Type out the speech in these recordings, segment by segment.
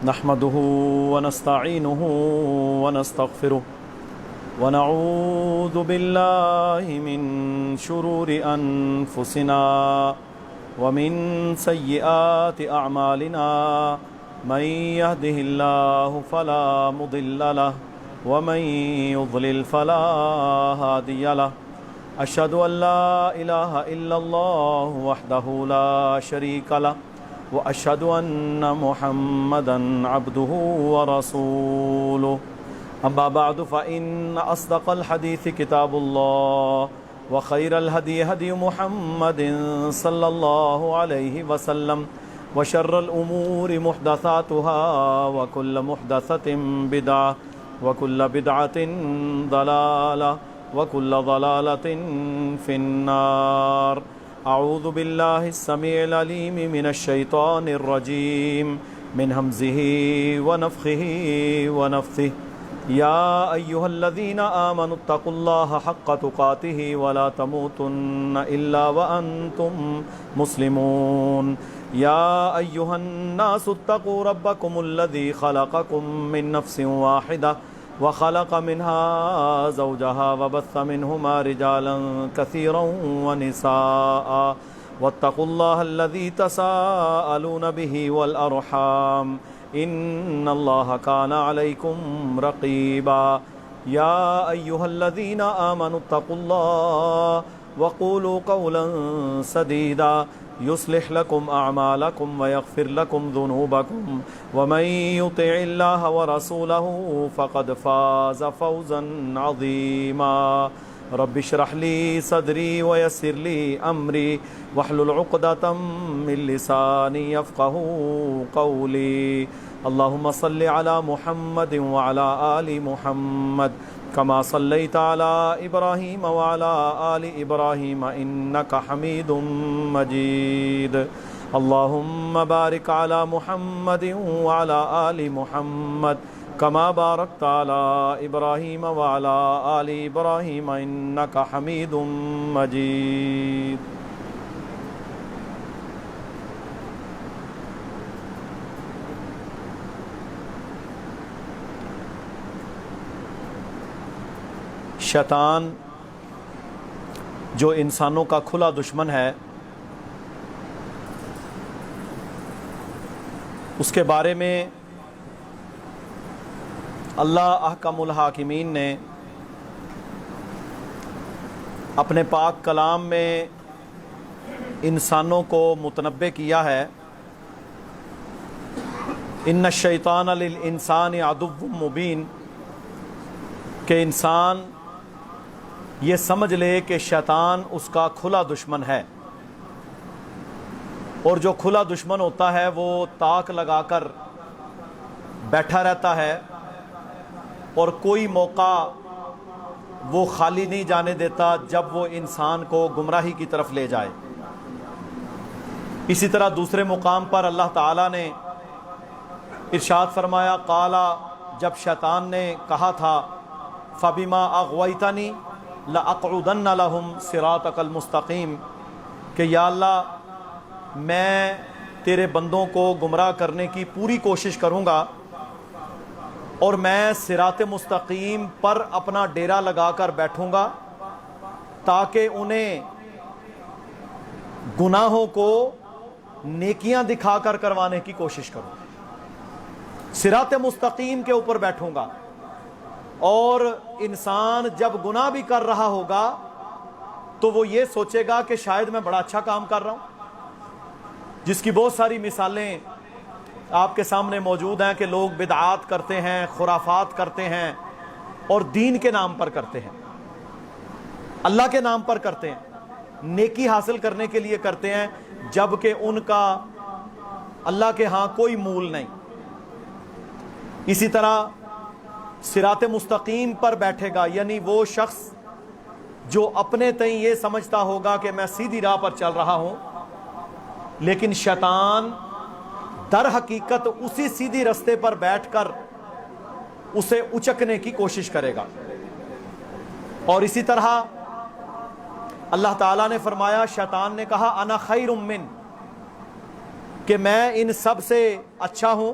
نحمده ونستعينه ونستغفره ونعوذ بالله من شرور أنفسنا ومن سيئات أعمالنا من يهده الله فلا مضل له ومن يضلل فلا هادي له أشهد أن لا إله إلا الله وحده لا شريك له وأشهد أن محمدًا عبده ورسوله أما بعد فإن أصدق الحديث كتاب الله وخير الهدي هدي محمد صلى الله عليه وسلم وشر الأمور محدثاتها وكل محدثة بدعة وكل بدعة ضلالة وكل ضلالة في النار أعوذ بالله السميع العليم من الشيطان الرجيم من همزه ونفخه ونفثه يا أيها الذين آمنوا اتقوا الله حق تقاته ولا تموتن إلا وأنتم مسلمون يا أيها الناس اتقوا ربكم الذي خلقكم من نفس واحدة وخلق منها زوجها وبث منهما رجالا كثيرا ونساء واتقوا الله الذي تساءلون به والأرحام إن الله كان عليكم رقيبا يا أيها الذين آمنوا اتقوا الله وقولوا قولا سديدا يصلح لكم أعمالكم ويغفر لكم ذنوبكم ومن يطع الله ورسوله فقد فاز فوزا عظيما رب اشرح لي صدري ويسر لي أمري واحلل عقدة من لساني يفقهوا قولي اللهم صل على محمد وعلى آل محمد كما صليت على إبراهيم وعلى آل إبراهيم إنك حميد مجيد اللهم بارك على محمد وعلى آل محمد كما باركت على إبراهيم وعلى آل إبراهيم إنك حميد مجيد شیطان جو انسانوں کا کھلا دشمن ہے، اس کے بارے میں اللہ احکم الحاکمین نے اپنے پاک کلام میں انسانوں کو متنبہ کیا ہے ان الشیطان للانسان عدو مبین، کہ انسان یہ سمجھ لے کہ شیطان اس کا کھلا دشمن ہے، اور جو کھلا دشمن ہوتا ہے وہ تاک لگا کر بیٹھا رہتا ہے اور کوئی موقع وہ خالی نہیں جانے دیتا جب وہ انسان کو گمراہی کی طرف لے جائے۔ اسی طرح دوسرے مقام پر اللہ تعالیٰ نے ارشاد فرمایا، قالا، جب شیطان نے کہا تھا، فَبِمَا أَغْوَيْتَنِي لَأَقْعُدَنَّ لَهُمْ صِرَاطَكَ الْمُسْتَقِيمِ، کہ یا اللہ میں تیرے بندوں کو گمراہ کرنے کی پوری کوشش کروں گا، اور میں صراط مستقیم پر اپنا ڈیرا لگا کر بیٹھوں گا تاکہ انہیں گناہوں کو نیکیاں دکھا کر کروانے کی کوشش کروں، صراط مستقیم کے اوپر بیٹھوں گا۔ اور انسان جب گناہ بھی کر رہا ہوگا تو وہ یہ سوچے گا کہ شاید میں بڑا اچھا کام کر رہا ہوں، جس کی بہت ساری مثالیں آپ کے سامنے موجود ہیں کہ لوگ بدعات کرتے ہیں، خرافات کرتے ہیں، اور دین کے نام پر کرتے ہیں، اللہ کے نام پر کرتے ہیں، نیکی حاصل کرنے کے لیے کرتے ہیں، جبکہ ان کا اللہ کے ہاں کوئی مول نہیں۔ اسی طرح صراط مستقیم پر بیٹھے گا، یعنی وہ شخص جو اپنے تئیں یہ سمجھتا ہوگا کہ میں سیدھی راہ پر چل رہا ہوں، لیکن شیطان در حقیقت اسی سیدھی رستے پر بیٹھ کر اسے اچکنے کی کوشش کرے گا۔ اور اسی طرح اللہ تعالیٰ نے فرمایا، شیطان نے کہا انا خیر من، کہ میں ان سب سے اچھا ہوں،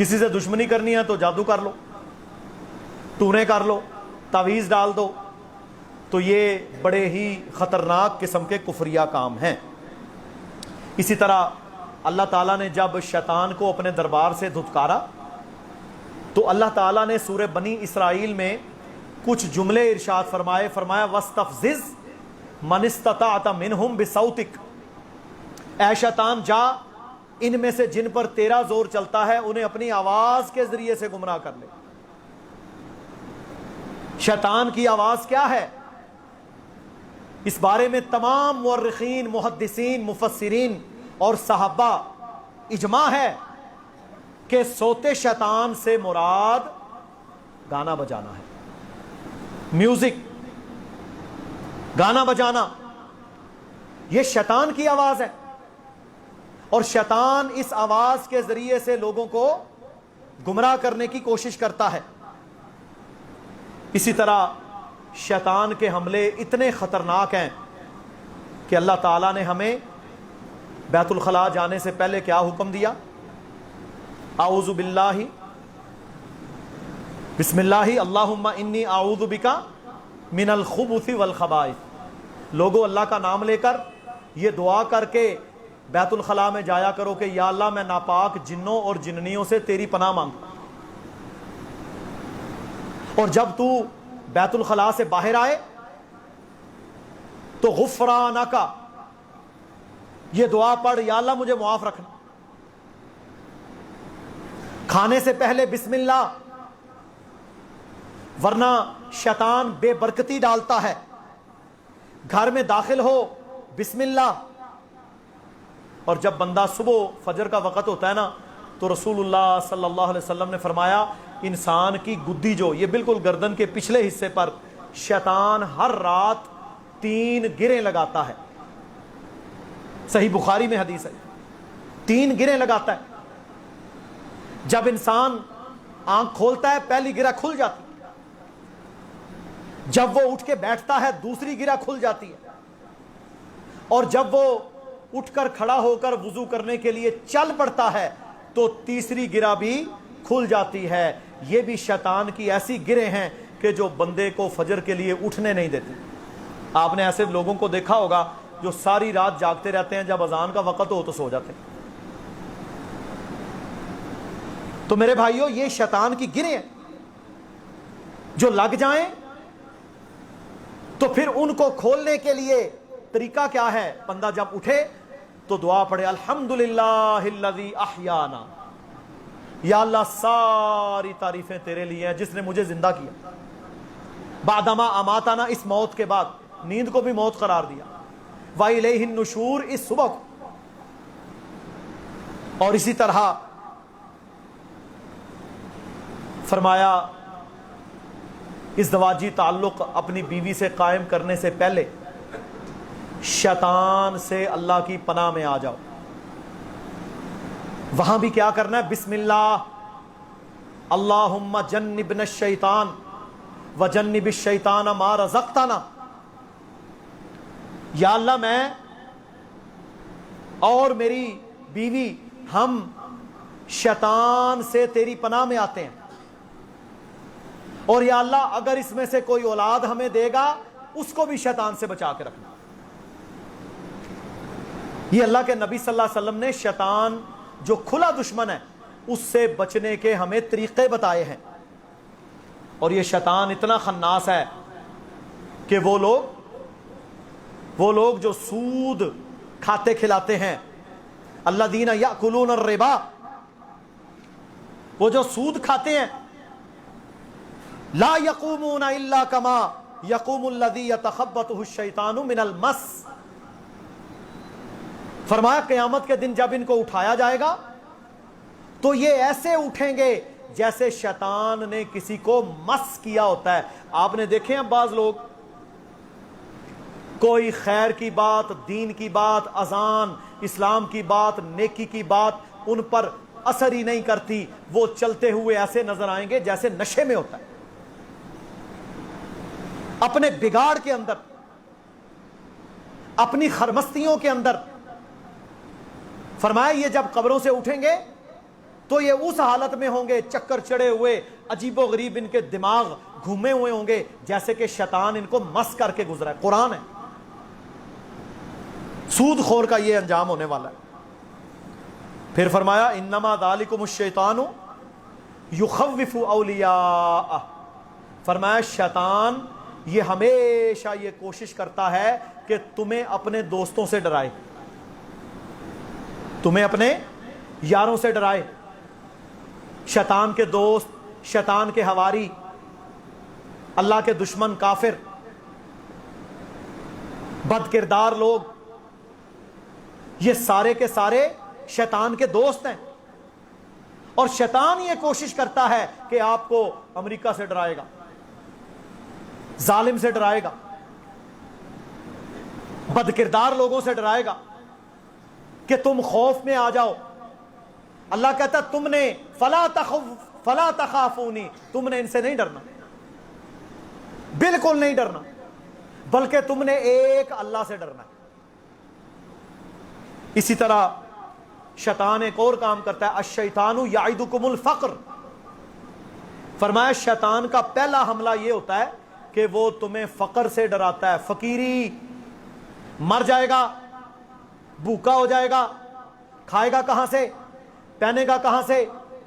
کسی سے دشمنی کرنی ہے تو جادو کر لو، ٹونے کر لو، تعویذ ڈال دو، تو یہ بڑے ہی خطرناک قسم کے کفریہ کام ہیں۔ اسی طرح اللہ تعالیٰ نے جب شیطان کو اپنے دربار سے دھتکارا تو اللہ تعالیٰ نے سورہ بنی اسرائیل میں کچھ جملے ارشاد فرمائے، فرمایا وَاسْتَفْزِزْ مَنِ اسْتَطَعْتَ مِنْهُمْ بِصَوْتِكَ، اے شیطان جا ان میں سے جن پر تیرا زور چلتا ہے انہیں اپنی آواز کے ذریعے سے گمراہ کر لے۔ شیطان کی آواز کیا ہے؟ اس بارے میں تمام مورخین، محدثین، مفسرین اور صحابہ اجماع ہے کہ صوت شیطان سے مراد گانا بجانا ہے، میوزک، گانا بجانا، یہ شیطان کی آواز ہے، اور شیطان اس آواز کے ذریعے سے لوگوں کو گمراہ کرنے کی کوشش کرتا ہے۔ اسی طرح شیطان کے حملے اتنے خطرناک ہیں کہ اللہ تعالیٰ نے ہمیں بیت الخلاء جانے سے پہلے کیا حکم دیا؟ اعوذ باللہ، بسم اللہ، اللہم انی اعوذ بکا من الخبث والخبائث۔ لوگوں اللہ کا نام لے کر یہ دعا کر کے بیت الخلاء میں جایا کرو کہ یا اللہ میں ناپاک جنوں اور جننیوں سے تیری پناہ مانگتا ہوں، اور جب تو بیت الخلاء سے باہر آئے تو غفرانک، یہ دعا پڑھ یا اللہ مجھے معاف رکھنا۔ کھانے سے پہلے بسم اللہ، ورنہ شیطان بے برکتی ڈالتا ہے۔ گھر میں داخل ہو بسم اللہ، اور جب بندہ صبح فجر کا وقت ہوتا ہے نا تو رسول اللہ صلی اللہ علیہ وسلم نے فرمایا انسان کی گدی جو یہ بالکل گردن کے پچھلے حصے پر شیطان ہر رات 3 گریں لگاتا ہے، صحیح بخاری میں حدیث ہے، 3 گریں لگاتا ہے۔ جب انسان آنکھ کھولتا ہے پہلی گرہ کھل جاتی ہے، جب وہ اٹھ کے بیٹھتا ہے دوسری گرہ کھل جاتی ہے، اور جب وہ اٹھ کر کھڑا ہو کر وضو کرنے کے لیے چل پڑتا ہے تو تیسری گرہ بھی کھل جاتی ہے۔ یہ بھی شیطان کی ایسی گریں ہیں کہ جو بندے کو فجر کے لیے اٹھنے نہیں دیتے۔ آپ نے ایسے لوگوں کو دیکھا ہوگا جو ساری رات جاگتے رہتے ہیں، جب اذان کا وقت ہو تو سو جاتے ہیں۔ تو میرے بھائیوں یہ شیطان کی گریں ہیں، جو لگ جائیں تو پھر ان کو کھولنے کے لیے طریقہ کیا ہے؟ بندہ جب اٹھے تو دعا پڑھے الحمدللہ الذی احیانا، یا اللہ ساری تعریفیں تیرے لیے ہیں جس نے مجھے زندہ کیا، بعدما اماتنا، اس موت کے بعد، نیند کو بھی موت قرار دیا، وَإِلَيْهِ النُّشُورُ، اس صبح کو۔ اور اسی طرح فرمایا ازدواجی تعلق اپنی بیوی سے قائم کرنے سے پہلے شیطان سے اللہ کی پناہ میں آ جاؤ۔ وہاں بھی کیا کرنا ہے؟ بسم اللہ، اللہم جنبنا الشیطان وجنب الشیطان ما رزقتنا، یا اللہ میں اور میری بیوی ہم شیطان سے تیری پناہ میں آتے ہیں، اور یا اللہ اگر اس میں سے کوئی اولاد ہمیں دے گا اس کو بھی شیطان سے بچا کے رکھنا۔ یہ اللہ کے نبی صلی اللہ علیہ وسلم نے شیطان جو کھلا دشمن ہے اس سے بچنے کے ہمیں طریقے بتائے ہیں۔ اور یہ شیطان اتنا خناس ہے کہ وہ لوگ جو سود کھاتے کھلاتے ہیں، الذین یأکلون الربا، وہ جو سود کھاتے ہیں، لا یقومون الا کما یقوم الذی یتخبطہ الشیطان من المس، فرمایا قیامت کے دن جب ان کو اٹھایا جائے گا تو یہ ایسے اٹھیں گے جیسے شیطان نے کسی کو مس کیا ہوتا ہے۔ آپ نے دیکھے ہیں بعض لوگ کوئی خیر کی بات، دین کی بات، اذان، اسلام کی بات، نیکی کی بات ان پر اثر ہی نہیں کرتی، وہ چلتے ہوئے ایسے نظر آئیں گے جیسے نشے میں ہوتا ہے، اپنے بگاڑ کے اندر، اپنی خرمستیوں کے اندر۔ فرمایا یہ جب قبروں سے اٹھیں گے تو یہ اس حالت میں ہوں گے چکر چڑے ہوئے, عجیب و غریب ان کے دماغ گھومے ہوئے ہوں گے, جیسے کہ شیطان ان کو مس کر کے گزرا ہے. قرآن ہے. سود خور کا یہ انجام ہونے والا ہے. پھر فرمایا انما ذالکم الشیطان یخوف اولیاءہ, فرمایا شیطان یہ ہمیشہ یہ کوشش کرتا ہے کہ تمہیں اپنے دوستوں سے ڈرائے, تمہیں اپنے یاروں سے ڈرائے. شیطان کے دوست, شیطان کے حواری, اللہ کے دشمن کافر, بد کردار لوگ, یہ سارے کے سارے شیطان کے دوست ہیں. اور شیطان یہ کوشش کرتا ہے کہ آپ کو امریکہ سے ڈرائے گا, ظالم سے ڈرائے گا, بد کردار لوگوں سے ڈرائے گا کہ تم خوف میں آ جاؤ. اللہ کہتا ہے تم نے فلا تخافونی, تم نے ان سے نہیں ڈرنا, بالکل نہیں ڈرنا, بلکہ تم نے ایک اللہ سے ڈرنا ہے. اسی طرح شیطان ایک اور کام کرتا ہے, الشیطان یعدکم الفقر, فرمایا شیطان کا پہلا حملہ یہ ہوتا ہے کہ وہ تمہیں فقر سے ڈراتا ہے. فقیری, مر جائے گا, بھوکا ہو جائے گا, کھائے گا کہاں سے, پہنے گا کہاں سے,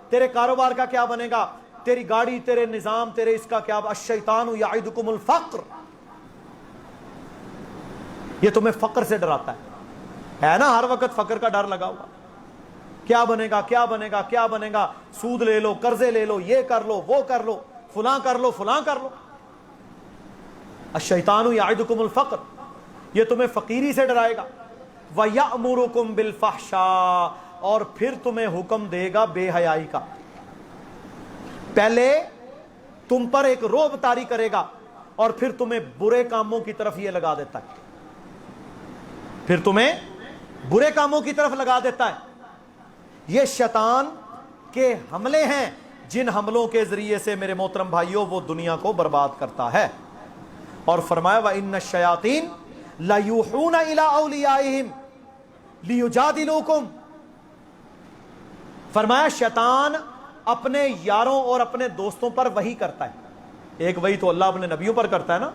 تیرے کاروبار کا کیا بنے گا, تیری گاڑی, تیرے نظام, تیرے اس کا کیا. الشیطان یعدکم الفقر, یہ تمہیں فقر سے ڈراتا ہے نا, ہر وقت فقر کا ڈر لگا ہوا, کیا بنے گا, کیا بنے گا, کیا بنے گا, سود لے لو, قرضے لے لو, یہ کر لو, وہ کر لو, فلاں کر لو, فلاں کر لو. الشیطان یعدکم الفقر, یہ تمہیں فقیری سے ڈرائے گا. وَيَأْمُرُكُمْ بِالْفَحْشَاءِ, اور پھر تمہیں حکم دے گا بے حیائی کا. پہلے تم پر ایک رعب طاری کرے گا اور پھر تمہیں برے کاموں کی طرف یہ لگا دیتا ہے, پھر تمہیں برے کاموں کی طرف لگا دیتا ہے. یہ شیطان کے حملے ہیں جن حملوں کے ذریعے سے میرے محترم بھائیوں وہ دنیا کو برباد کرتا ہے. اور فرمایا وَإِنَّ الشَّيَاطِينَ لَيُوحُونَ إِلَىٰ أَوْلِيَائِهِمْ لِيُجَادِلُوكُمْ, فرمایا شیطان اپنے یاروں اور اپنے دوستوں پر وحی کرتا ہے. ایک وحی تو اللہ اپنے نبیوں پر کرتا ہے نا,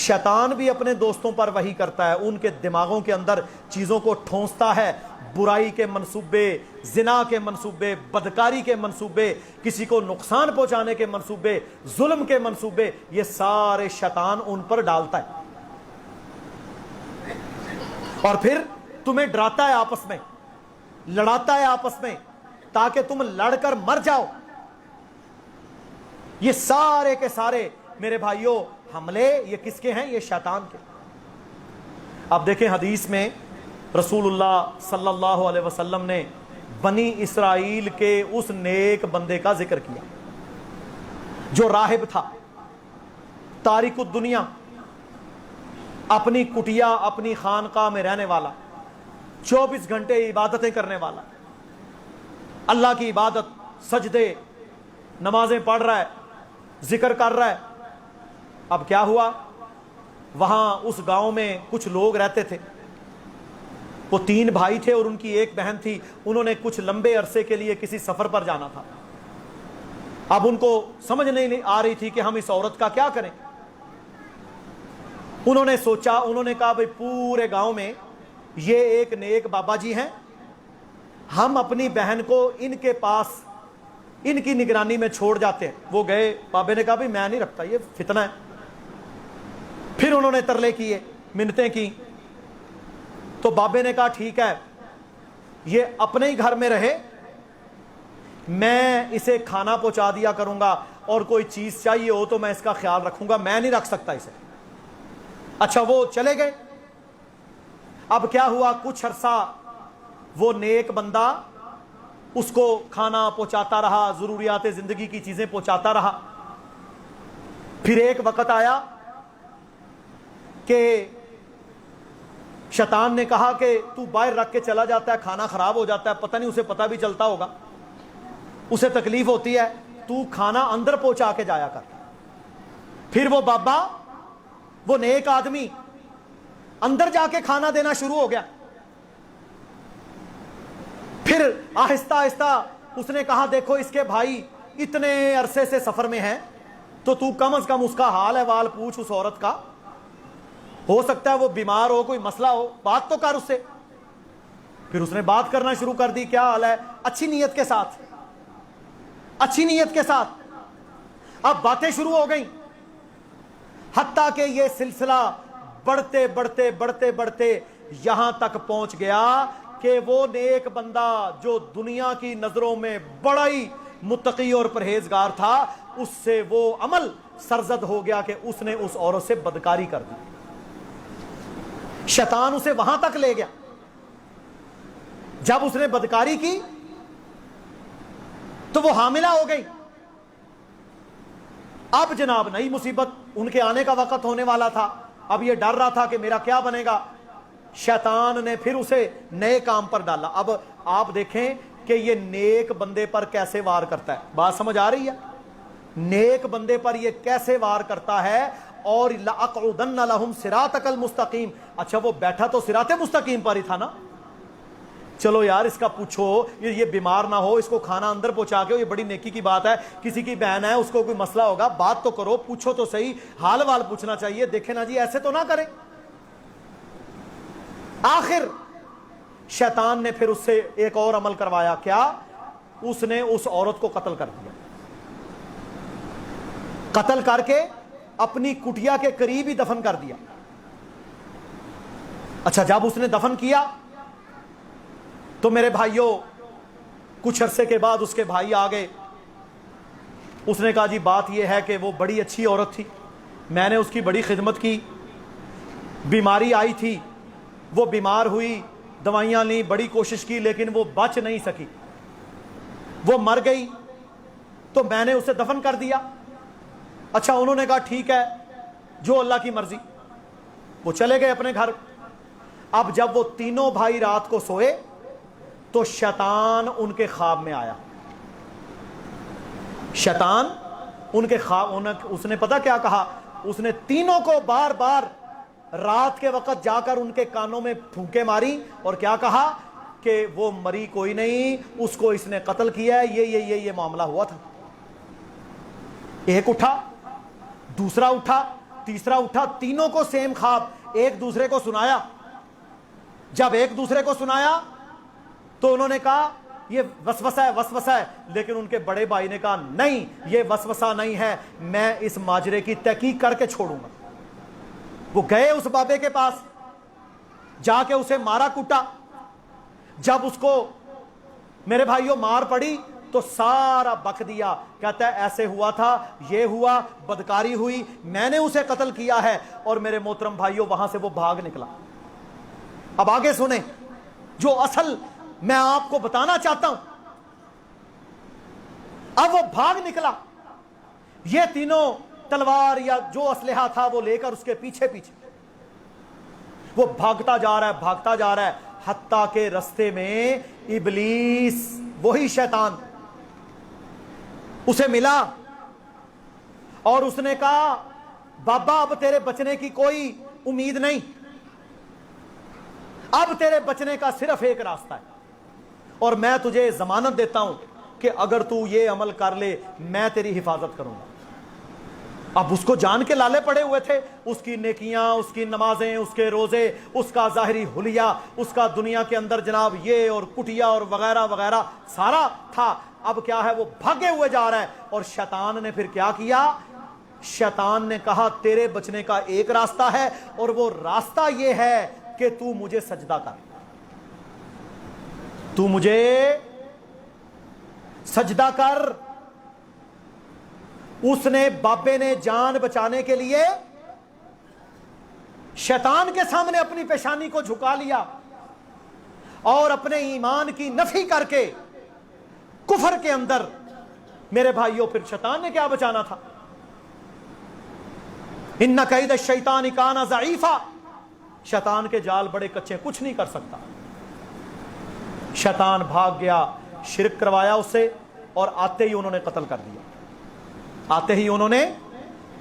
شیطان بھی اپنے دوستوں پر وحی کرتا ہے, ان کے دماغوں کے اندر چیزوں کو ٹھونستا ہے, برائی کے منصوبے, زنا کے منصوبے, بدکاری کے منصوبے, کسی کو نقصان پہنچانے کے منصوبے, ظلم کے منصوبے, یہ سارے شیطان ان پر ڈالتا ہے. اور پھر تمہیں ڈراتا ہے آپس میں, لڑاتا ہے آپس میں تاکہ تم لڑ کر مر جاؤ. یہ سارے کے سارے میرے بھائیوں حملے یہ کس کے ہیں؟ یہ شیطان کے. اب دیکھیں حدیث میں رسول اللہ صلی اللہ علیہ وسلم نے بنی اسرائیل کے اس نیک بندے کا ذکر کیا جو راہب تھا, تارک الدنیا, اپنی کٹیا اپنی خانقاہ میں رہنے والا, 24 گھنٹے عبادتیں کرنے والا, اللہ کی عبادت, سجدے, نمازیں پڑھ رہا ہے, ذکر کر رہا ہے. اب کیا ہوا, وہاں اس گاؤں میں کچھ لوگ رہتے تھے, وہ 3 بھائی تھے اور ان کی ایک بہن تھی. انہوں نے کچھ لمبے عرصے کے لیے کسی سفر پر جانا تھا. اب ان کو سمجھ نہیں آ رہی تھی کہ ہم اس عورت کا کیا کریں. انہوں نے سوچا, انہوں نے کہا بھئی پورے گاؤں میں یہ ایک نیک بابا جی ہیں, ہم اپنی بہن کو ان کے پاس ان کی نگرانی میں چھوڑ جاتے ہیں. وہ گئے, بابے نے کہا بھئی میں نہیں رکھتا, یہ فتنہ ہے. پھر انہوں نے ترلے کیے, منتیں کی, تو بابے نے کہا ٹھیک ہے یہ اپنے ہی گھر میں رہے, میں اسے کھانا پہنچا دیا کروں گا اور کوئی چیز چاہیے ہو تو میں اس کا خیال رکھوں گا, میں نہیں رکھ سکتا اسے. اچھا وہ چلے گئے. اب کیا ہوا, کچھ عرصہ وہ نیک بندہ اس کو کھانا پہنچاتا رہا, ضروریات زندگی کی چیزیں پہنچاتا رہا. پھر ایک وقت آیا کہ شیطان نے کہا کہ تو باہر رکھ کے چلا جاتا ہے, کھانا خراب ہو جاتا ہے, پتہ نہیں اسے پتہ بھی چلتا ہوگا, اسے تکلیف ہوتی ہے, تو کھانا اندر پہنچا کے جایا کر. پھر وہ بابا, وہ نیک آدمی اندر جا کے کھانا دینا شروع ہو گیا. پھر آہستہ آہستہ اس نے کہا دیکھو اس کے بھائی اتنے عرصے سے سفر میں ہیں تو تو کم از کم اس کا حال احوال پوچھ اس عورت کا, ہو سکتا ہے وہ بیمار ہو, کوئی مسئلہ ہو, بات تو کر اس سے. پھر اس نے بات کرنا شروع کر دی, کیا حال ہے, اچھی نیت کے ساتھ, اچھی نیت کے ساتھ. اب باتیں شروع ہو گئیں, حتیٰ کہ یہ سلسلہ بڑھتے بڑھتے بڑھتے بڑھتے یہاں تک پہنچ گیا کہ وہ نیک بندہ جو دنیا کی نظروں میں بڑا ہی متقی اور پرہیزگار تھا, اس سے وہ عمل سرزد ہو گیا کہ اس نے اس عورت سے بدکاری کر دی. شیطان اسے وہاں تک لے گیا. جب اس نے بدکاری کی تو وہ حاملہ ہو گئی. اب جناب نئی مصیبت, ان کے آنے کا وقت ہونے والا تھا. اب یہ ڈر رہا تھا کہ میرا کیا بنے گا. شیطان نے پھر اسے نئے کام پر ڈالا. اب آپ دیکھیں کہ یہ نیک بندے پر کیسے وار کرتا ہے. بات سمجھ آ رہی ہے؟ نیک بندے پر یہ کیسے وار کرتا ہے. اور لَأَقْعُدَنَّ لَهُمْ صِرَاطَكَ الْمُسْتَقِيمَ. اچھا وہ بیٹھا تو صراط مستقیم پر ہی تھا نا. چلو یار اس کا پوچھو, یہ بیمار نہ ہو, اس کو کھانا اندر پہنچا کے, یہ بڑی نیکی کی بات ہے. کسی کی بہن ہے, اس کو کوئی مسئلہ ہوگا, بات تو کرو, پوچھو تو صحیح, حال وال پوچھنا چاہیے. دیکھیں نا جی ایسے تو نہ کریں. آخر شیطان نے پھر اس سے ایک اور عمل کروایا. کیا؟ اس نے اس عورت کو قتل کر دیا. قتل کر کے اپنی کٹیا کے قریب ہی دفن کر دیا. اچھا جب اس نے دفن کیا تو میرے بھائیوں کچھ عرصے کے بعد اس کے بھائی آ گئے. اس نے کہا جی بات یہ ہے کہ وہ بڑی اچھی عورت تھی, میں نے اس کی بڑی خدمت کی, بیماری آئی تھی, وہ بیمار ہوئی, دوائیاں لیں, بڑی کوشش کی, لیکن وہ بچ نہیں سکی, وہ مر گئی, تو میں نے اسے دفن کر دیا. اچھا انہوں نے کہا ٹھیک ہے جو اللہ کی مرضی. وہ چلے گئے اپنے گھر. اب جب وہ تینوں بھائی رات کو سوئے تو شیطان ان کے خواب میں آیا. شیطان ان کے خواب, اس نے پتہ کیا کہا, اس نے تینوں کو بار بار رات کے وقت جا کر ان کے کانوں میں پھونکے ماری اور کیا کہا کہ وہ مری کوئی نہیں, اس کو اس نے قتل کیا ہے, یہ معاملہ ہوا تھا. ایک اٹھا, دوسرا اٹھا, تیسرا اٹھا, تینوں کو سیم خواب ایک دوسرے کو سنایا. جب ایک دوسرے کو سنایا تو انہوں نے کہا یہ وسوسہ ہے, وسوسہ ہے. لیکن ان کے بڑے بھائی نے کہا نہیں یہ وسوسہ نہیں ہے, میں اس ماجرے کی تحقیق کر کے چھوڑوں گا. وہ گئے اس بابے کے پاس, جا کے اسے مارا کوٹا. جب اس کو میرے بھائیوں مار پڑی تو سارا بک دیا. کہتا ہے ایسے ہوا تھا, یہ ہوا, بدکاری ہوئی, میں نے اسے قتل کیا ہے. اور میرے محترم بھائیوں وہاں سے وہ بھاگ نکلا. اب آگے سنیں جو اصل میں آپ کو بتانا چاہتا ہوں. اب وہ بھاگ نکلا, یہ تینوں تلوار یا جو اسلحہ تھا وہ لے کر اس کے پیچھے پیچھے وہ بھاگتا جا رہا ہے, بھاگتا جا رہا ہے, حتیٰ کہ رستے میں ابلیس وہی شیطان اسے ملا اور اس نے کہا بابا اب تیرے بچنے کی کوئی امید نہیں, اب تیرے بچنے کا صرف ایک راستہ ہے اور میں تجھے ضمانت دیتا ہوں کہ اگر تو یہ عمل کر لے میں تیری حفاظت کروں گا. اب اس کو جان کے لالے پڑے ہوئے تھے, اس کی نیکیاں, اس کی نمازیں, اس کے روزے, اس کا ظاہری حلیہ, اس کا دنیا کے اندر جناب یہ اور کٹیا اور وغیرہ وغیرہ سارا تھا. اب کیا ہے وہ بھاگے ہوئے جا رہا ہے. اور شیطان نے پھر کیا کیا, شیطان نے کہا تیرے بچنے کا ایک راستہ ہے اور وہ راستہ یہ ہے کہ تو مجھے سجدہ کر, تو مجھے سجدہ کر. اس نے بابے نے جان بچانے کے لیے شیطان کے سامنے اپنی پیشانی کو جھکا لیا اور اپنے ایمان کی نفی کر کے کفر کے اندر. میرے بھائیوں پھر شیطان نے کیا بچانا تھا, ان کید الشیطان کان ضعیفا, شیطان کے جال بڑے کچے, کچھ نہیں کر سکتا. شیطان بھاگ گیا, شرک کروایا اس سے اور آتے ہی انہوں نے قتل کر دیا, آتے ہی انہوں نے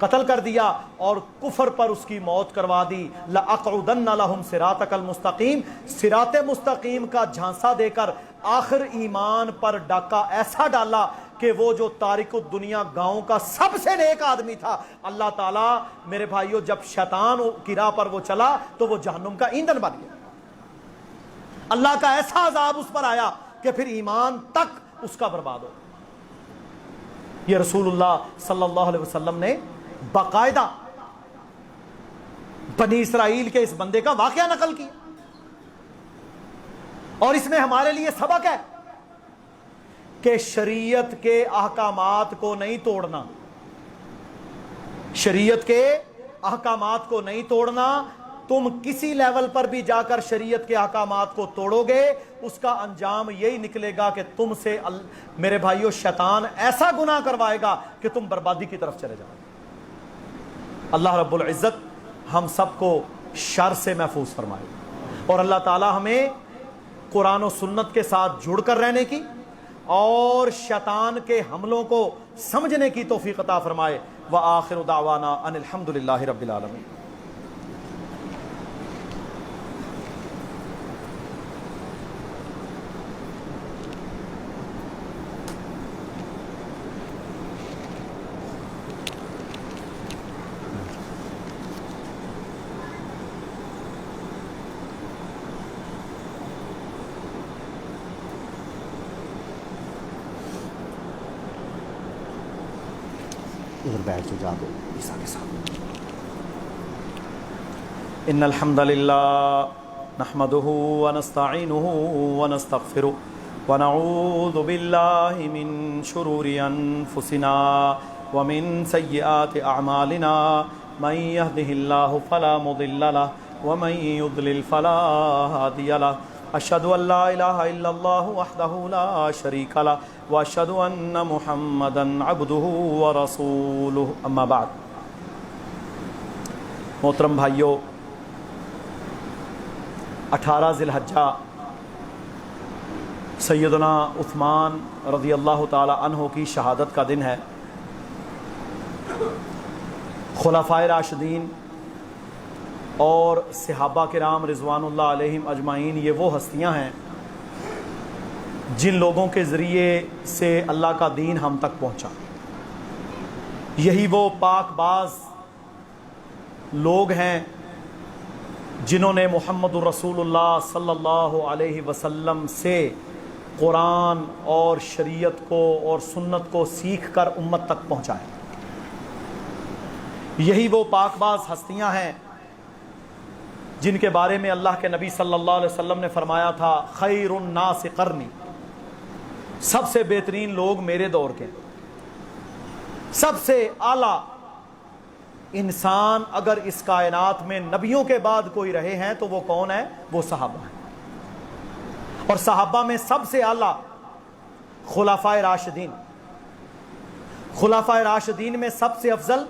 قتل کر دیا اور کفر پر اس کی موت کروا دی. لَأَقْعُدَنَّ لَهُمْ صِرَاطَكَ الْمُسْتَقِيمِ, صراط مستقیم کا جھانسا دے کر آخر ایمان پر ڈاکہ ایسا ڈالا کہ وہ جو تارک الدنیا گاؤں کا سب سے نیک آدمی تھا, اللہ تعالیٰ میرے بھائیوں جب شیطان کی راہ پر وہ چلا تو وہ جہنم کا ایندھن بن گیا. اللہ کا ایسا عذاب اس پر آیا کہ پھر ایمان تک اس کا برباد ہو. یہ رسول اللہ صلی اللہ علیہ وسلم نے باقاعدہ بنی اسرائیل کے اس بندے کا واقعہ نقل کیا, اور اس میں ہمارے لیے سبق ہے کہ شریعت کے احکامات کو نہیں توڑنا, شریعت کے احکامات کو نہیں توڑنا. تم کسی لیول پر بھی جا کر شریعت کے احکامات کو توڑو گے, اس کا انجام یہی نکلے گا کہ تم سے میرے بھائیوں شیطان ایسا گناہ کروائے گا کہ تم بربادی کی طرف چلے جاؤ. اللہ رب العزت ہم سب کو شر سے محفوظ فرمائے, اور اللہ تعالی ہمیں قرآن و سنت کے ساتھ جڑ کر رہنے کی اور شیطان کے حملوں کو سمجھنے کی توفیق عطا فرمائے. وآخر دعوانا ان الحمدللہ رب العالمین. ادھر بیٹھ جو جا دو عیسیٰ کے ساتھ. ان الحمد للہ نحمده ونستعینه ونستغفره ونعوذ باللہ من شرور انفسنا ومن سیئات اعمالنا من يهده الله فلا مضل له ومن يضلل فلا هادي له. اشهد ان لا اله الا الله وحده لا شريك له واشهد ان محمدا عبده ورسوله. اما بعد. محترم بھائیو, 18 ذی الحجہ سیدنا عثمان رضی اللہ تعالی عنہ کی شہادت کا دن ہے. خلفائے راشدین اور صحابہ کرام رضوان اللہ علیہم اجمعین یہ وہ ہستیاں ہیں جن لوگوں کے ذریعے سے اللہ کا دین ہم تک پہنچا. یہی وہ پاک باز لوگ ہیں جنہوں نے محمد الرسول اللہ صلی اللہ علیہ وسلم سے قرآن اور شریعت کو اور سنت کو سیکھ کر امت تک پہنچائے. یہی وہ پاک باز ہستیاں ہیں جن کے بارے میں اللہ کے نبی صلی اللہ علیہ وسلم نے فرمایا تھا خیر الناس قرنی, سب سے بہترین لوگ میرے دور کے. سب سے اعلیٰ انسان اگر اس کائنات میں نبیوں کے بعد کوئی رہے ہیں تو وہ کون ہے؟ وہ صحابہ ہیں. اور صحابہ میں سب سے اعلیٰ خلفائے راشدین. خلفائے راشدین میں سب سے افضل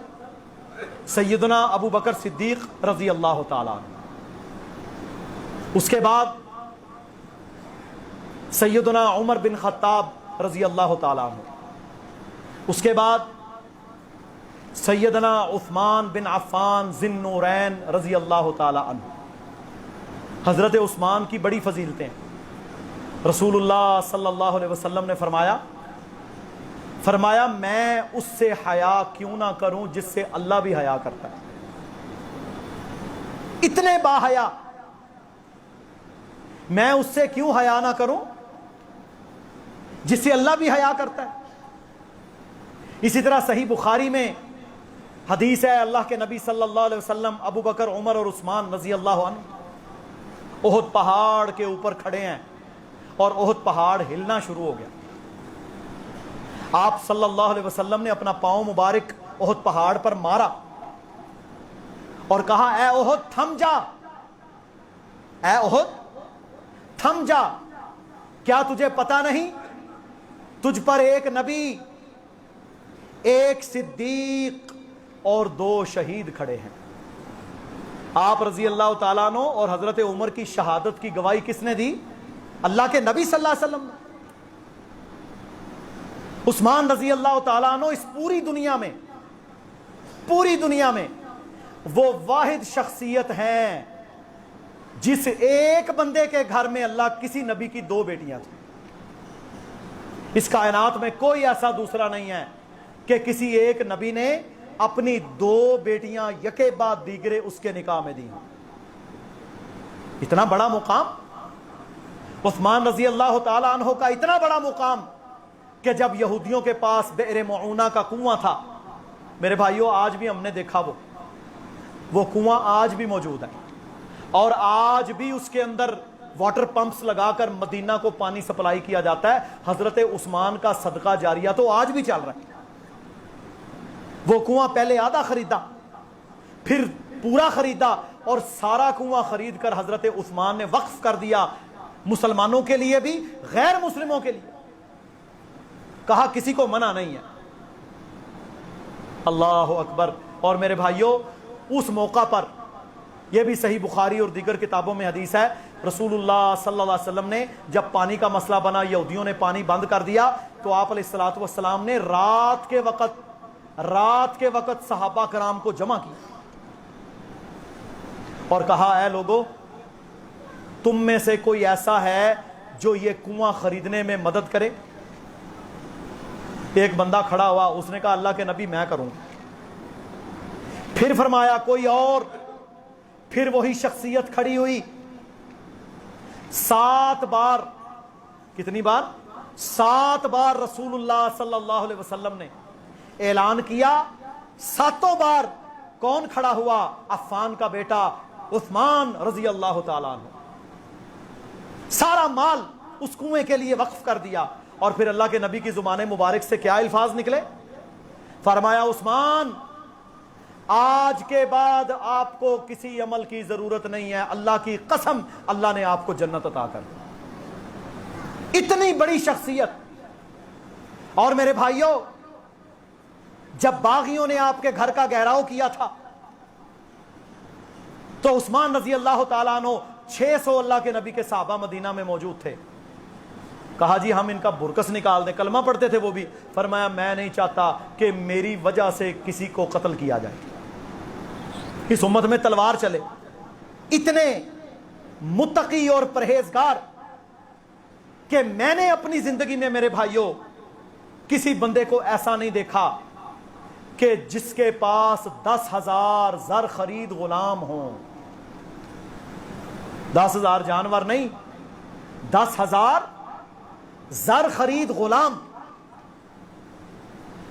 سیدنا ابو بکر صدیق رضی اللہ تعالیٰ عنہ. اس کے بعد سیدنا عمر بن خطاب رضی اللہ تعالیٰ عنہ. اس کے بعد سیدنا عثمان بن عفان ذی النورین رضی اللہ تعالیٰ عنہ. حضرت عثمان کی بڑی فضیلتیں. رسول اللہ صلی اللہ علیہ وسلم نے فرمایا میں اس سے حیا کیوں نہ کروں جس سے اللہ بھی حیا کرتا ہے. اتنے باحیا, میں اس سے کیوں حیا نہ کروں جس سے اللہ بھی حیا کرتا ہے. اسی طرح صحیح بخاری میں حدیث ہے, اللہ کے نبی صلی اللہ علیہ وسلم ابو بکر, عمر اور عثمان رضی اللہ عنہ احد پہاڑ کے اوپر کھڑے ہیں اور احد پہاڑ ہلنا شروع ہو گیا. آپ صلی اللہ علیہ وسلم نے اپنا پاؤں مبارک احد پہاڑ پر مارا اور کہا اے احد تھم جا, اے احد تھم جا, کیا تجھے پتا نہیں تجھ پر ایک نبی, ایک صدیق اور 2 شہید کھڑے ہیں. آپ رضی اللہ تعالیٰ عنہ اور حضرت عمر کی شہادت کی گواہی کس نے دی؟ اللہ کے نبی صلی اللہ علیہ وسلم نے. عثمان رضی اللہ تعالیٰ عنہ اس پوری دنیا میں پوری دنیا میں وہ واحد شخصیت ہیں جس ایک بندے کے گھر میں اللہ کسی نبی کی 2 بیٹیاں تھیں۔ اس کائنات میں کوئی ایسا دوسرا نہیں ہے کہ کسی ایک نبی نے اپنی 2 بیٹیاں یکے بعد دیگرے اس کے نکاح میں دی۔ اتنا بڑا مقام عثمان رضی اللہ تعالی عنہ کا، اتنا بڑا مقام کہ جب یہودیوں کے پاس بئر معونہ کا کنواں تھا، میرے بھائیوں آج بھی ہم نے دیکھا وہ کنواں آج بھی موجود ہے، اور آج بھی اس کے اندر واٹر پمپس لگا کر مدینہ کو پانی سپلائی کیا جاتا ہے۔ حضرت عثمان کا صدقہ جاریہ تو آج بھی چل رہا ہے۔ وہ کنواں پہلے آدھا خریدا، پھر پورا خریدا، اور سارا کنواں خرید کر حضرت عثمان نے وقف کر دیا، مسلمانوں کے لیے بھی غیر مسلموں کے لیے، کہا کسی کو منع نہیں ہے۔ اللہ اکبر۔ اور میرے بھائیوں اس موقع پر، یہ بھی صحیح بخاری اور دیگر کتابوں میں حدیث ہے، رسول اللہ صلی اللہ علیہ وسلم نے جب پانی کا مسئلہ بنا، یہودیوں نے پانی بند کر دیا، تو آپ علیہ الصلوۃ والسلام نے رات کے وقت صحابہ کرام کو جمع کیا اور کہا اے لوگو، تم میں سے کوئی ایسا ہے جو یہ کنواں خریدنے میں مدد کرے؟ ایک بندہ کھڑا ہوا، اس نے کہا اللہ کے نبی میں کروں۔ پھر فرمایا کوئی اور، پھر وہی شخصیت کھڑی ہوئی۔ 7 بار، کتنی بار؟ 7 بار رسول اللہ صلی اللہ علیہ وسلم نے اعلان کیا، 7 بار کون کھڑا ہوا؟ عفان کا بیٹا عثمان رضی اللہ تعالیٰ عنہ۔ سارا مال اس کنویں کے لیے وقف کر دیا، اور پھر اللہ کے نبی کی زبان مبارک سے کیا الفاظ نکلے؟ فرمایا عثمان، آج کے بعد آپ کو کسی عمل کی ضرورت نہیں ہے، اللہ کی قسم اللہ نے آپ کو جنت عطا کر دی۔ اتنی بڑی شخصیت۔ اور میرے بھائیوں، جب باغیوں نے آپ کے گھر کا گھیراؤ کیا تھا تو عثمان رضی اللہ تعالیٰ عنہ 600 اللہ کے نبی کے صحابہ مدینہ میں موجود تھے۔ کہا جی ہم ان کا برکس نکال دیں، کلمہ پڑھتے تھے وہ بھی۔ فرمایا میں نہیں چاہتا کہ میری وجہ سے کسی کو قتل کیا جائے، اس امت میں تلوار چلے۔ اتنے متقی اور پرہیزگار کہ میں نے اپنی زندگی میں میرے بھائیوں کسی بندے کو ایسا نہیں دیکھا کہ جس کے پاس 10,000 زر خرید غلام ہوں۔ 10,000 جانور نہیں، 10,000 زر خرید غلام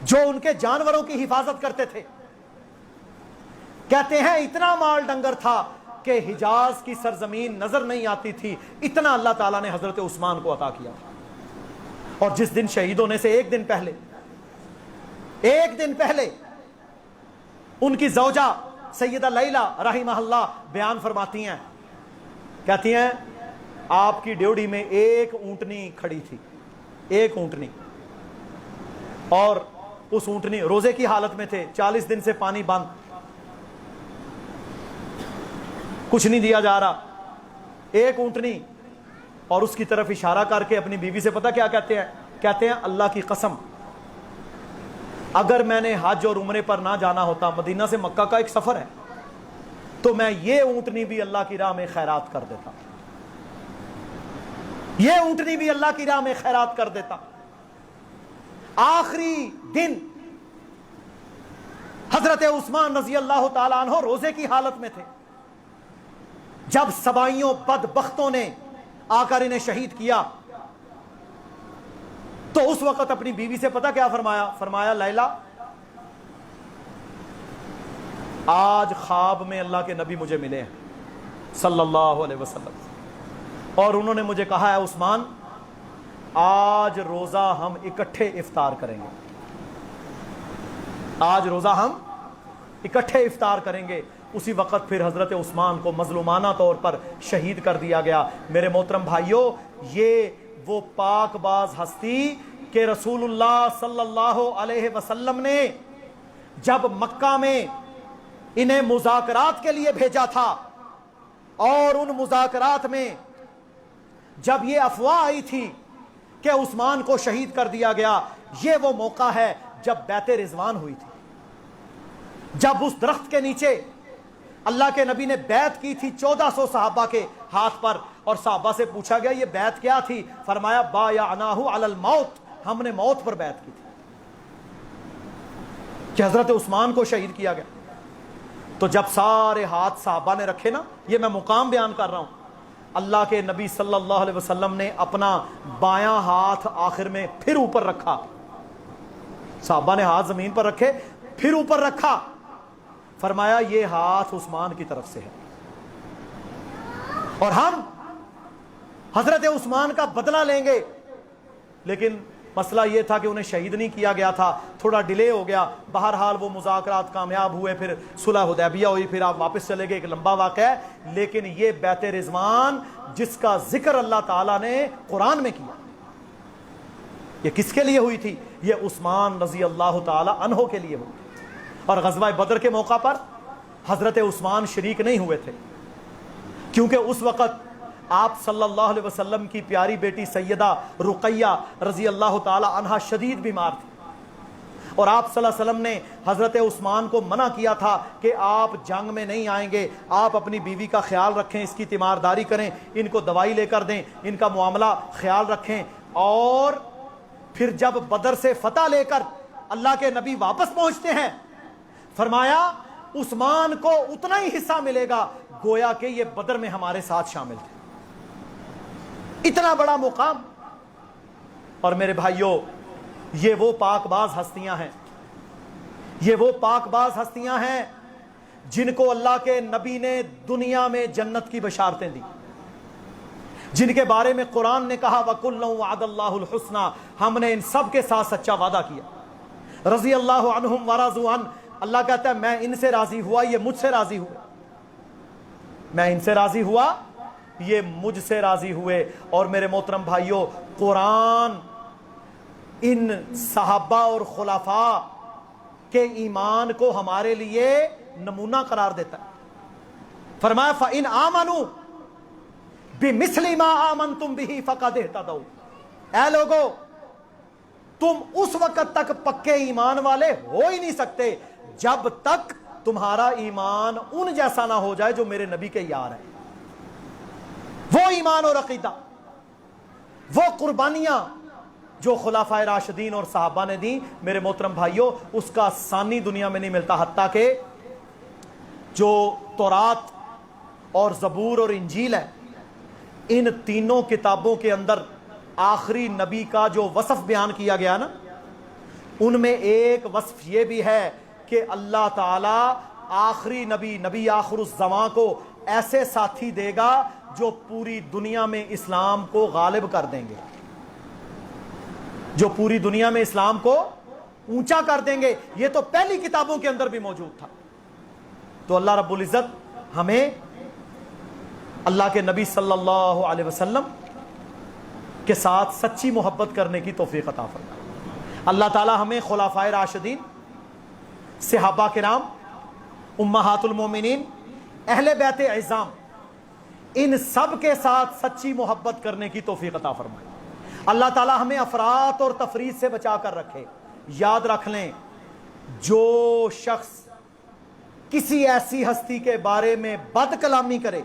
جو ان کے جانوروں کی حفاظت کرتے تھے۔ کہتے ہیں اتنا مال ڈنگر تھا کہ حجاز کی سرزمین نظر نہیں آتی تھی، اتنا اللہ تعالیٰ نے حضرت عثمان کو عطا کیا۔ اور جس دن شہید ہونے سے ایک دن پہلے ان کی زوجہ سیدہ لیلہ رحمہ اللہ بیان فرماتی ہیں، کہتی ہیں آپ کی ڈیوڑی میں ایک اونٹنی کھڑی تھی، ایک اونٹنی، اور اس اونٹنی روزے کی حالت میں تھے، 40 دن سے پانی بند، کچھ نہیں دیا جا رہا، ایک اونٹنی، اور اس کی طرف اشارہ کر کے اپنی بیوی سے پتہ کیا کہتے ہیں اللہ کی قسم اگر میں نے حج اور عمرے پر نہ جانا ہوتا، مدینہ سے مکہ کا ایک سفر ہے، تو میں یہ اونٹنی بھی اللہ کی راہ میں خیرات کر دیتا، یہ اونٹنی بھی اللہ کی راہ میں خیرات کر دیتا۔ آخری دن حضرت عثمان رضی اللہ تعالیٰ عنہ روزے کی حالت میں تھے، جب سبائیوں بدبختوں نے آ کر انہیں شہید کیا، تو اس وقت اپنی بیوی سے پتہ کیا فرمایا لیلہ، آج خواب میں اللہ کے نبی مجھے ملے ہیں صلی اللہ علیہ وسلم، اور انہوں نے مجھے کہا ہے عثمان آج روزہ ہم اکٹھے افطار کریں گے، آج روزہ ہم اکٹھے افطار کریں گے۔ اسی وقت پھر حضرت عثمان کو مظلومانہ طور پر شہید کر دیا گیا۔ میرے محترم بھائیوں، یہ وہ پاک باز ہستی کہ رسول اللہ صلی اللہ علیہ وسلم نے جب مکہ میں انہیں مذاکرات کے لیے بھیجا تھا، اور ان مذاکرات میں جب یہ افواہ آئی تھی کہ عثمان کو شہید کر دیا گیا، یہ وہ موقع ہے جب بیعت رضوان ہوئی تھی۔ جب اس درخت کے نیچے اللہ کے نبی نے بیعت کی تھی 1400 صحابہ کے ہاتھ پر، اور صحابہ سے پوچھا گیا یہ بیعت کیا تھی؟ فرمایا بایعناہ علی الموت، ہم نے موت پر بیعت کی تھی، کہ حضرت عثمان کو شہید کیا گیا۔ تو جب سارے ہاتھ صحابہ نے رکھے نا، یہ میں مقام بیان کر رہا ہوں، اللہ کے نبی صلی اللہ علیہ وسلم نے اپنا بایاں ہاتھ آخر میں پھر اوپر رکھا، صحابہ نے ہاتھ زمین پر رکھے پھر اوپر رکھا، فرمایا یہ ہاتھ عثمان کی طرف سے ہے، اور ہم حضرت عثمان کا بدلہ لیں گے۔ لیکن مسئلہ یہ تھا کہ انہیں شہید نہیں کیا گیا تھا، تھوڑا ڈیلے ہو گیا، بہرحال وہ مذاکرات کامیاب ہوئے، پھر صلح حدیبیہ ہوئی، پھر آپ واپس چلے گئے، ایک لمبا واقعہ ہے۔ لیکن یہ بیعت رضوان جس کا ذکر اللہ تعالیٰ نے قرآن میں کیا، یہ کس کے لیے ہوئی تھی؟ یہ عثمان رضی اللہ تعالیٰ عنہ کے لیے ہوئی تھی۔ اور غزوہ بدر کے موقع پر حضرت عثمان شریک نہیں ہوئے تھے، کیونکہ اس وقت آپ صلی اللہ علیہ وسلم کی پیاری بیٹی سیدہ رقیہ رضی اللہ تعالی عنہا شدید بیمار تھی، اور آپ صلی اللہ علیہ وسلم نے حضرت عثمان کو منع کیا تھا کہ آپ جنگ میں نہیں آئیں گے، آپ اپنی بیوی کا خیال رکھیں، اس کی تیمارداری کریں، ان کو دوائی لے کر دیں، ان کا معاملہ خیال رکھیں۔ اور پھر جب بدر سے فتح لے کر اللہ کے نبی واپس پہنچتے ہیں، فرمایا عثمان کو اتنا ہی حصہ ملے گا گویا کہ یہ بدر میں ہمارے ساتھ شامل تھے، اتنا بڑا مقام۔ اور میرے بھائیوں، یہ وہ پاک باز ہستیاں ہیں، یہ وہ پاک باز ہستیاں ہیں جن کو اللہ کے نبی نے دنیا میں جنت کی بشارتیں دی، جن کے بارے میں قرآن نے کہا وَكُلًّا وَعَدَ اللَّهُ الْحُسْنَى، ہم نے ان سب کے ساتھ سچا وعدہ کیا۔ رضی اللہ عنہم ورضوا عنہ، اللہ کہتا ہے میں ان سے راضی ہوا، یہ مجھ سے راضی ہوئے، میں ان سے راضی ہوا، یہ مجھ سے راضی ہوئے۔ اور میرے محترم بھائیوں، قرآن ان صحابہ اور خلفاء کے ایمان کو ہمارے لیے نمونہ قرار دیتا ہے۔ فرمایا فَإِنْ آمَنُوا بِمِثْلِ مَا آمَنْتُمْ بِهِ فَقَدْ اهْتَدَوْا، اے لوگو تم اس وقت تک پکے ایمان والے ہو ہی نہیں سکتے جب تک تمہارا ایمان ان جیسا نہ ہو جائے جو میرے نبی کے یار ہیں۔ وہ ایمان اور عقیدہ، وہ قربانیاں جو خلفائے راشدین اور صحابہ نے دی، میرے محترم بھائیوں، اس کا ثانی دنیا میں نہیں ملتا، حتیٰ کہ جو تورات اور زبور اور انجیل ہے، ان تینوں کتابوں کے اندر آخری نبی کا جو وصف بیان کیا گیا نا، ان میں ایک وصف یہ بھی ہے کہ اللہ تعالیٰ آخری نبی آخر الزمان کو ایسے ساتھی دے گا جو پوری دنیا میں اسلام کو غالب کر دیں گے، جو پوری دنیا میں اسلام کو اونچا کر دیں گے۔ یہ تو پہلی کتابوں کے اندر بھی موجود تھا۔ تو اللہ رب العزت ہمیں اللہ کے نبی صلی اللہ علیہ وسلم کے ساتھ سچی محبت کرنے کی توفیق عطا فرمائے۔ اللہ تعالی ہمیں خلفائے راشدین، صحابہ کرام، امہات المومنین، اہل بیت اعظام، ان سب کے ساتھ سچی محبت کرنے کی توفیق عطا فرمائے۔ اللہ تعالی ہمیں افراط اور تفریط سے بچا کر رکھے۔ یاد رکھ لیں، جو شخص کسی ایسی ہستی کے بارے میں بد کلامی کرے،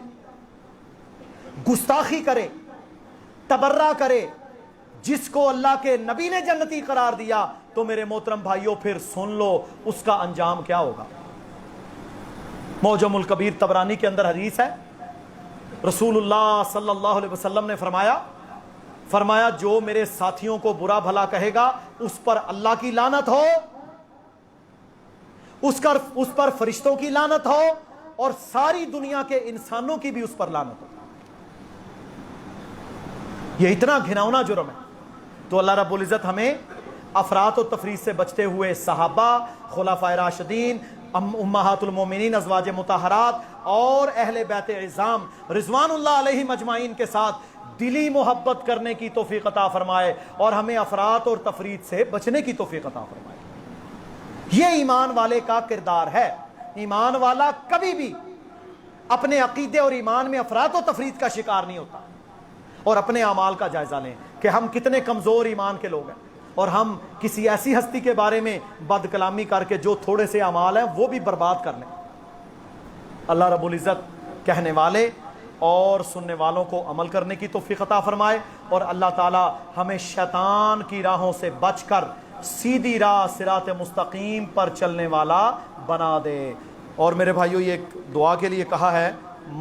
گستاخی کرے، تبرہ کرے، جس کو اللہ کے نبی نے جنتی قرار دیا، تو میرے محترم بھائیوں پھر سن لو اس کا انجام کیا ہوگا۔ معجم الکبیر طبرانی کے اندر حدیث ہے، رسول اللہ صلی اللہ علیہ وسلم نے فرمایا جو میرے ساتھیوں کو برا بھلا کہے گا اس پر اللہ کی لعنت ہو، اس پر فرشتوں کی لعنت ہو، اور ساری دنیا کے انسانوں کی بھی اس پر لعنت ہو۔ یہ اتنا گھناؤنا جرم ہے۔ تو اللہ رب العزت ہمیں افراط و تفریط سے بچتے ہوئے صحابہ، خلفائے راشدین، امہات المومنین، ازواج مطہرات اور اہل بیت اعظام رضوان اللہ علیہم اجمعین کے ساتھ دلی محبت کرنے کی توفیق عطا فرمائے، اور ہمیں افراط اور تفریط سے بچنے کی توفیق عطا فرمائے۔ یہ ایمان والے کا کردار ہے۔ ایمان والا کبھی بھی اپنے عقیدے اور ایمان میں افراط و تفریط کا شکار نہیں ہوتا۔ اور اپنے اعمال کا جائزہ لیں کہ ہم کتنے کمزور ایمان کے لوگ ہیں، اور ہم کسی ایسی ہستی کے بارے میں بد کلامی کر کے جو تھوڑے سے اعمال ہیں وہ بھی برباد کر لیں۔ اللہ رب العزت کہنے والے اور سننے والوں کو عمل کرنے کی توفیق عطا فرمائے، اور اللہ تعالی ہمیں شیطان کی راہوں سے بچ کر سیدھی راہ صراط مستقیم پر چلنے والا بنا دے۔ اور میرے بھائیو، یہ ایک دعا کے لیے کہا ہے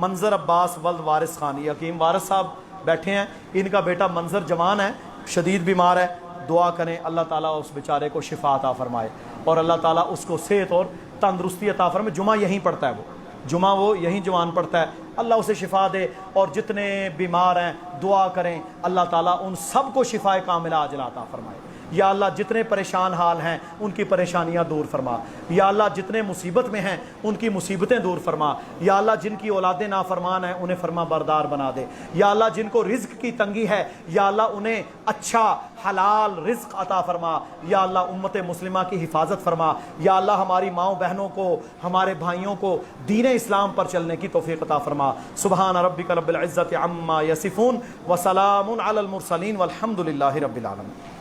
منظر عباس ولد وارث خان، یہ حکیم وارث صاحب بیٹھے ہیں، ان کا بیٹا منظر جوان ہے، شدید بیمار ہے، دعا کریں اللہ تعالیٰ اس بیچارے کو شفا عطا فرمائے اور اللہ تعالیٰ اس کو صحت اور تندرستی عطا فرمائے۔ جمعہ یہیں پڑھتا ہے، جمعہ وہ یہیں جوان پڑھتا ہے، اللہ اسے شفا دے، اور جتنے بیمار ہیں دعا کریں اللہ تعالیٰ ان سب کو شفا کاملہ عاجلہ عطا فرمائے۔ یا اللہ جتنے پریشان حال ہیں ان کی پریشانیاں دور فرما، یا اللہ جتنے مصیبت میں ہیں ان کی مصیبتیں دور فرما، یا اللہ جن کی اولادیں نافرمان ہیں انہیں فرما بردار بنا دے، یا اللہ جن کو رزق کی تنگی ہے یا اللہ انہیں اچھا حلال رزق عطا فرما، یا اللہ امت مسلمہ کی حفاظت فرما، یا اللہ ہماری ماؤں بہنوں کو، ہمارے بھائیوں کو دین اسلام پر چلنے کی توفیق عطا فرما۔ سبحان ربک رب العزت عما یصفون وسلام علی المرسلین والحمد للہ رب العالمین۔